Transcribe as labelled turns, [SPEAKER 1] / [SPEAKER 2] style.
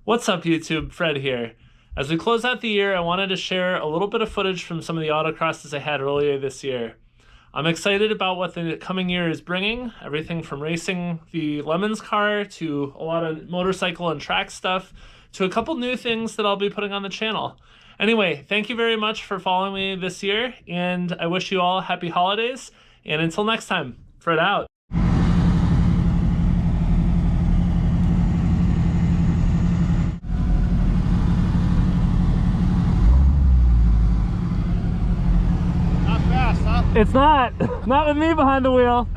[SPEAKER 1] What's up, YouTube? Fred here. As we close out the year, I wanted to share a little bit of footage from some of the autocrosses I had earlier this year. I'm excited about what the coming year is bringing, everything from racing the Lemons car to a lot of motorcycle and track stuff to a couple new things that I'll be putting on the channel. Anyway, thank you very much for following me this year, and I wish you all happy holidays, and until next time, Fred out. It's not with me behind the wheel.